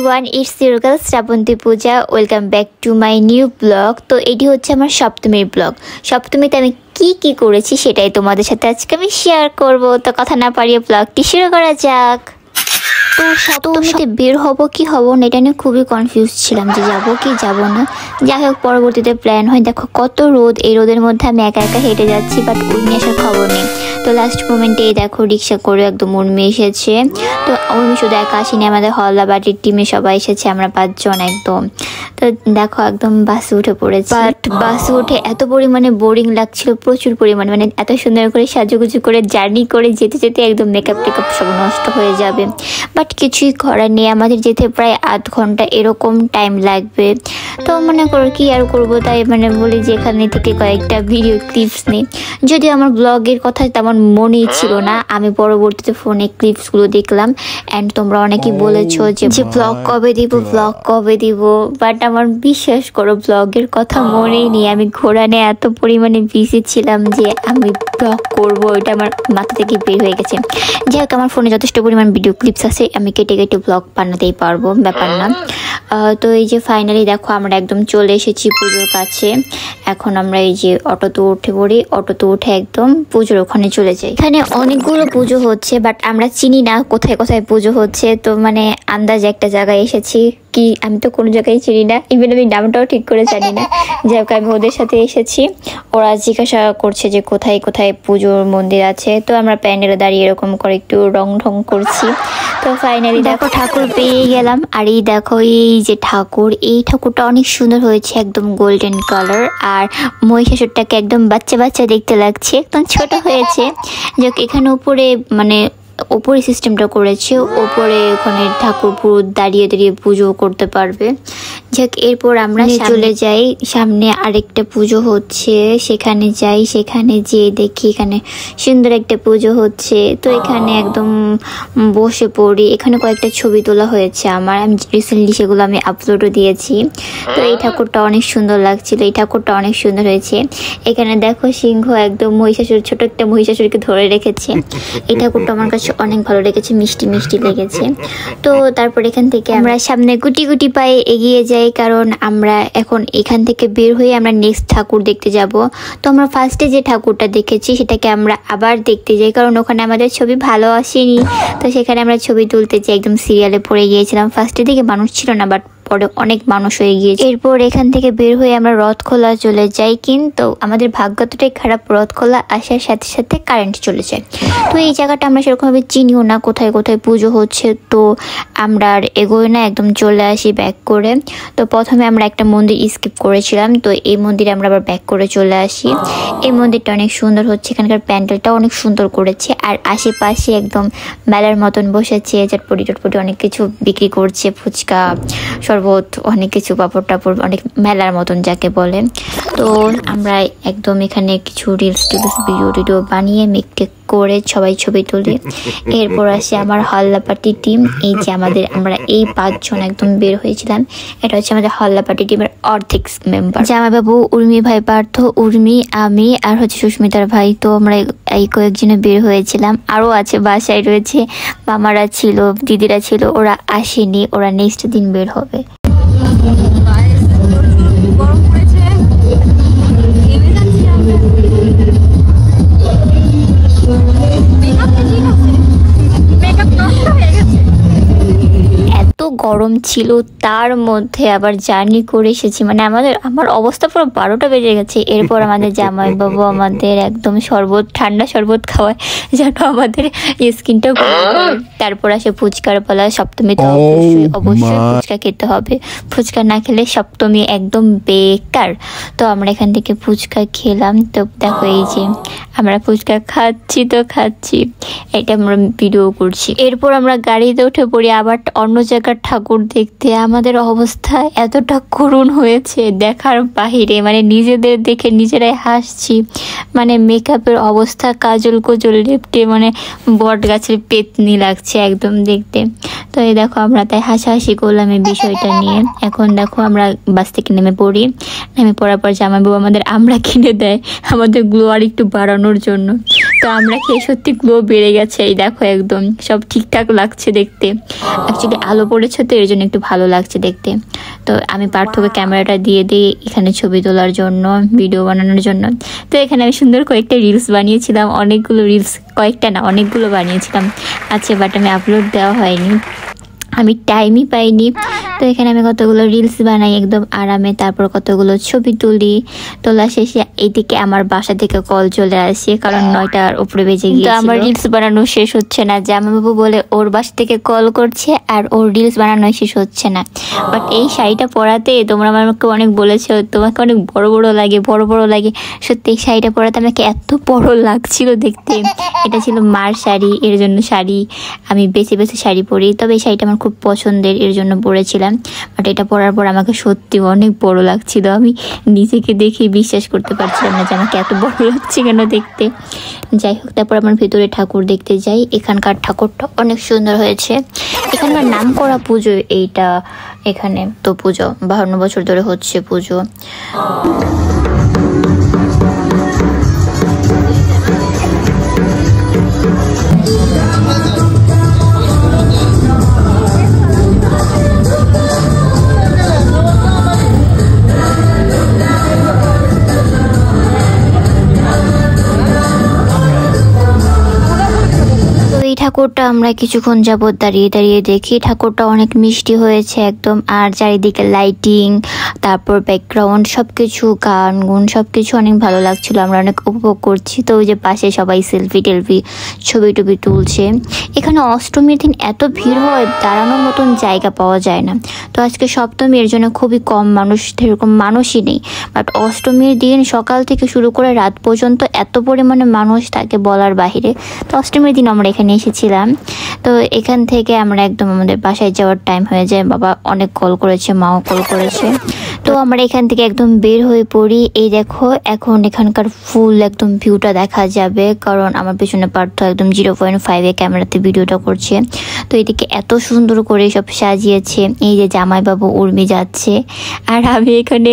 Everyone, it's your girl Srabanti Puja. Welcome back to my new blog. তো এটি হচ্ছে আমার সপ্তমীর ব্লগ। সপ্তমীতে আমি কি করেছি সেটাই তোমাদের সাথে আজকে আমি শেয়ার করব। তো কথা না পারিয়ে ব্লগটি শুরু করা যাক। তো সপ্তমীতে বের হব কি হব না এটা নিয়ে খুবই কনফিউজ ছিলাম যে যাবো কি যাবো না। যাই হোক, পরবর্তীতে প্ল্যান হয়। দেখো কত রোদ, এই রোদের মধ্যে আমি একা একা হেঁটে যাচ্ছি, বাট উর্মি আসার খবর নেই। তো লাস্ট মোমেন্টে দেখো রিক্সা করে একদম উর্মি এসেছে। তো উর্মি শুধু একা আসেনি, আমাদের হল্লা বাড়ির টিমে সবাই এসেছে, আমরা 5 জন একদম। তো দেখো একদম বাসে উঠে পড়েছি, বাট বাসে উঠে এত পরিমাণে বোরিং লাগছিল, প্রচুর পরিমাণে। মানে এত সুন্দর করে সাজুগুজু করে জার্নি করে যেতে যেতে একদম মেকআপ টেকআপ সব নষ্ট হয়ে যাবে। বাট কিছুই করার নেই, আমাদের যেতে প্রায় আধ ঘন্টা এরকম টাইম লাগবে। তো মনে করো কি আর করবো, তাই বলি যে এখানে থেকে কয়েকটা ভিডিও ক্লিপস নেই। যদিও আমার ব্লগের কথা তেমন মনেই ছিল না, আমি পরবর্তীতে ফোনে ক্লিপসগুলো দেখলাম। অ্যান্ড তোমরা অনেকেই বলেছো যে ব্লগ কবে দিব, বাট আমার বিশ্বাস করো ব্লগের কথা মনেই নেই। আমি ঘোরা নিয়ে এত পরিমাণে বিজি ছিলাম যে আমি ব্লগ করবো এটা আমার মাথা থেকে বের হয়ে গেছে। যাই হোক, আমার ফোনে যথেষ্ট পরিমাণ ভিডিও ক্লিপস আছে, আমি কেটে ব্লগ বানাতেই পারবো, ব্যাপার না। তো এই যে ফাইনালি দেখো আমরা একদম চলে এসেছি পুজোর কাছে। এখন আমরা এই যে অটোতে উঠে পড়ি, অটোতে উঠে একদম পুজোর ওখানে চলে যাই। এখানে অনেকগুলো পুজো হচ্ছে, বাট আমরা চিনি না কোথায় কোথায় পুজো হচ্ছে। তো আন্দাজ একটা জায়গায় এসেছি, কি আমি তো কোনো জায়গায় চিনি না, ইভেন আমি নামটাও ঠিক করে জানি না। যাই হোক, আমি ওদের সাথে এসেছি, ওরা জিজ্ঞাসা করছে যে কোথায় কোথায় পুজোর মন্দির আছে। তো আমরা প্যান্ডেলে দাঁড়িয়ে এরকম করে একটু রং ঢং করছি। তো ফাইনালি দেখো ঠাকুর পেয়ে গেলাম। আর এই দেখো এই যে ঠাকুর, এই ঠাকুরটা অনেক সুন্দর হয়েছে, একদম গোল্ডেন কালার। আর মহিষাসুরটাকে একদম বাচ্চা বাচ্চা দেখতে লাগছে, একদম ছোট হয়েছে। যাক, এখানে উপরে ওপরে সিস্টেমটা করেছে, ওপরে ওখানে ঠাকুর পুরো দাঁড়িয়ে দাঁড়িয়ে পুজো করতে পারবে। যাক, এরপর আমরা চলে যাই, সামনে আরেকটা পুজো হচ্ছে, সেখানে যাই। সেখানে যেয়ে দেখি এখানে সুন্দর একটা পুজো হচ্ছে। তো এখানে একদম বসে পড়ি। এখানে কয়েকটা ছবি তোলা হয়েছে আমার, আমি রিসেন্টলি সেগুলো আমি আপলোডও দিয়েছি। তো এই ঠাকুরটা অনেক সুন্দর লাগছিল, এই ঠাকুরটা অনেক সুন্দর হয়েছে। এখানে দেখো সিংহ একদম মহিষাসুর, ছোট একটা মহিষাসুরকে ধরে রেখেছে। এই ঠাকুরটা আমার কাছে অনেক ভালো লেগেছে, মিষ্টি মিষ্টি লেগেছে। তো তারপর এখান থেকে আমরা সামনে গুটি গুটি পায়ে এগিয়ে যাই, কারণ আমরা এখন এখান থেকে বের হয়ে আমরা নেক্সট ঠাকুর দেখতে যাব। তো আমরা ফার্স্টে যে ঠাকুরটা দেখেছি সেটাকে আমরা আবার দেখতে যাই, কারণ ওখানে আমাদের ছবি ভালো আসেনি। তো সেখানে আমরা ছবি তুলতে যাই, একদম সিরিয়ালে পড়ে গিয়েছিলাম। ফার্স্টের দিকে মানুষ ছিল না, বাট পরে অনেক মানুষ হয়ে গিয়েছে। এরপর এখান থেকে বের হয়ে আমরা রথখোলা চলে যাই, কিন্তু আমাদের ভাগ্যটাই খারাপ, রথখোলা আসার সাথে সাথে কারেন্ট চলে যায়। তো এই জায়গাটা আমরা সেরকমভাবে চিনিও না কোথায় কোথায় পুজো হচ্ছে। তো আমরা আর এগোই না, একদম চলে আসি ব্যাক করে। তো প্রথমে আমরা একটা মন্দির স্কিপ করেছিলাম, তো এই মন্দিরে আমরা আবার ব্যাক করে চলে আসি। এই মন্দিরটা অনেক সুন্দর হচ্ছে, এখানকার প্যান্ডেলটাও অনেক সুন্দর করেছে। আর আশেপাশে একদম মেলার মতন বসেছে, চটপটি টটপটি অনেক কিছু বিক্রি করছে, ফুচকা, শরবত, অনেক কিছু, পাপড় টাপড়, অনেক মেলার মতন যাকে বলে। তো আমরা একদম এখানে কিছু রিলস ভিডিও বানিয়ে মেকটেক করে সবাই ছবি তুলি। এরপর আসে আমার হল্লাপাটি টিম। এই যে আমরা এই 5 জন একদম বের হয়েছিলাম। এটা হচ্ছে আমাদের হল্লাপাটি টিমের অর্ধেক মেম্বার, জামাইবাবু, উর্মি ভাই, পার্থ, উর্মি, আমি আর হচ্ছে সুস্মিতার ভাই। তো আমরা এই কয়েকজনে বের হয়েছিলাম, আরও আছে বাসায় রয়েছে, মামারা ছিল, দিদিরা ছিল, ওরা আসেনি, ওরা নেক্সট দিন বের হবে। এত গরম ছিল, তার মধ্যে আবার জার্নি করে এসেছি, আমার অবস্থা পুরো 12টা বেজে গেছে। এরপর আমাদের জামাইবাবু আমাদের একদম ঠান্ডা শরবত খাওয়ায়, যেন আমাদের স্কিনটা। তারপর আসে ফুচকার পালা। সপ্তমীতে অবশ্যই ফুচকা খেতে হবে, ফুচকা না খেলে সপ্তমী একদম বেকার। তো আমরা এখান থেকে ফুচকা খেলাম। তো দেখো এই যে আমরা ফুচকা খাচ্ছি, এটা আমরা ভিডিও করছি। এরপর আমরা গাড়িতে উঠে পড়ি আবার অন্য জায়গার ঠাকুর দেখতে। আমাদের অবস্থা এতটা করুণ হয়েছে দেখার বাহিরে, নিজেদের দেখে নিজেরাই হাসছি। মেকআপের অবস্থা, কাজল লেপটে বট গাছের পেতনি লাগছে একদম দেখতে। তো এই দেখো আমরা তাই হাসাহাসি করলাম এই বিষয়টা নিয়ে। এখন দেখো আমরা বাস থেকে নেমে পড়ার পর জামাইবাবু আমাদের আমরা কিনে দেয়, আমাদের গ্লো আর একটু বাড়ানোর জন্য। তো আমরা খেয়ে সত্যি গ্লো বেড়ে গেছে। এই দেখো একদম সব ঠিকঠাক লাগছে দেখতে। অ্যাকচুয়ালি আলো পড়েছে তো এর জন্য একটু ভালো লাগছে দেখতে। তো আমি পার্থকে ক্যামেরাটা দিয়ে দিই এখানে ছবি তোলার জন্য, ভিডিও বানানোর জন্য। তো এখানে আমি সুন্দর কয়েকটা রিলস বানিয়েছিলাম, অনেকগুলো রিলস, কয়েকটা না অনেকগুলো বানিয়েছিলাম। আচ্ছা বাট আমি আপলোড দেওয়া হয়নি, আমি টাইমই পাইনি। তো এখানে আমি কতগুলো রিলস বানাই একদম আরামে, তারপর কতগুলো ছবি তুলি। তোলা শেষে এইদিকে আমার বাসা থেকে কল চলে আসে, কারণ 9টার উপরে বেজে গিয়েছিল। আমার রিলস বানানো শেষ হচ্ছে না, জামাইবাবু বলে ওর বাসা থেকে কল করছে আর ওর রিলস বানানো শেষ হচ্ছে না। বাট এই শাড়িটা পরাতে তোমরা আমাকে অনেক বলেছো তোমাকে অনেক বড় বড় লাগে। সত্যি এই শাড়িটা পরাতে আমাকে এত বড় লাগছিল দেখতে। এটা ছিল মার শাড়ি, এর জন্য শাড়ি আমি বেছে বেছে শাড়ি পরি। তবে এই শাড়িটা আমার খুব পছন্দের, এর জন্য পরেছিলাম। বাট এটা পরার পর আমাকে সত্যি অনেক বড় লাগছিল, আমি নিজেকে দেখে বিশ্বাস করতে পারছিলাম না যে আমাকে এত বড় লাগছে কেন দেখতে। যাই হোক, তারপর আমার ভেতরে ঠাকুর দেখতে যাই। এখানকার ঠাকুরটা অনেক সুন্দর হয়েছে। এখানকার নাম করা পুজো এইটা, এখানে তো পুজো 52 বছর ধরে হচ্ছে পুজো। ঠাকুরটা আমরা কিছুক্ষণ যাবত দাঁড়িয়ে দেখি। ঠাকুরটা অনেক মিষ্টি হয়েছে একদম, আর চারিদিকে লাইটিং, তারপর ব্যাকগ্রাউন্ড সবকিছু, গান গুণ সবকিছু অনেক ভালো লাগছিল, আমরা অনেক উপভোগ করছি। তো ওই যে পাশে সবাই সেলফি ছবি টবি তুলছে। এখানে অষ্টমীর দিন এত ভিড় হয়, দাঁড়ানোর মতন জায়গা পাওয়া যায় না। তো আজকে সপ্তমী, এর জন্য খুবই কম মানুষ, সেরকম মানুষই নেই। বাট অষ্টমীর দিন সকাল থেকে শুরু করে রাত পর্যন্ত এত পরিমাণে মানুষ থাকে বলার বাহিরে। তো অষ্টমীর দিন আমরা এখানে এসেছিলাম। তো এখান থেকে আমরা একদম আমাদের বাসায় যাওয়ার টাইম হয়ে যায়। বাবা অনেক কল করেছে, মাও কল করেছে। তো আমরা এখান থেকে একদম বের হয়ে পড়ি। এই দেখো এখন এখানকার ফুল একদম ভিউটা দেখা যাবে, কারণ আমার পেছনে পার্থ একদম 0.5 ক্যামেরাতে ভিডিওটা করছে। তো এদিকে এত সুন্দর করে সব সাজিয়েছে। এই যে জামাইবাবু উর্মি যাচ্ছে, আর আমি এখানে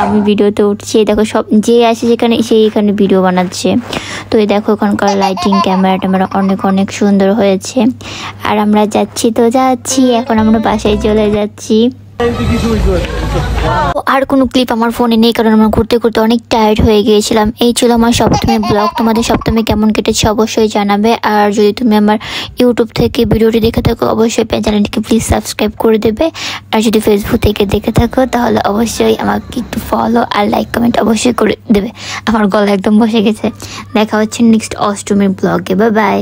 আমি ভিডিওতে উঠছি। দেখো সব যে আসে সেখানে সেই এখানে ভিডিও বানাচ্ছে। তো এই দেখো এখানকার লাইটিং, ক্যামেরা অনেক সুন্দর হয়েছে। আর আমরা যাচ্ছি, এখন আমরা বাসায় চলে যাচ্ছি। আর কোনো ক্লিপ আমার ফোনে নেই, কারণ আমরা ঘুরতে অনেক টায়ার্ড হয়ে গিয়েছিলাম। এই ছিল আমার সপ্তমীর ব্লগ। তোমাদের সপ্তমী কেমন কেটেছে অবশ্যই জানাবে। আর যদি তুমি আমার ইউটিউব থেকে ভিডিওটি দেখে থাকো অবশ্যই চ্যানেলটিকে প্লিজ সাবস্ক্রাইব করে দেবে। আর যদি ফেসবুক থেকে দেখে থাকো তাহলে অবশ্যই আমাকে একটু ফলো আর লাইক কমেন্ট অবশ্যই করে দেবে। আমার গলা একদম বসে গেছে। দেখা হচ্ছে নেক্সট অষ্টমীর ব্লগে। Bye bye.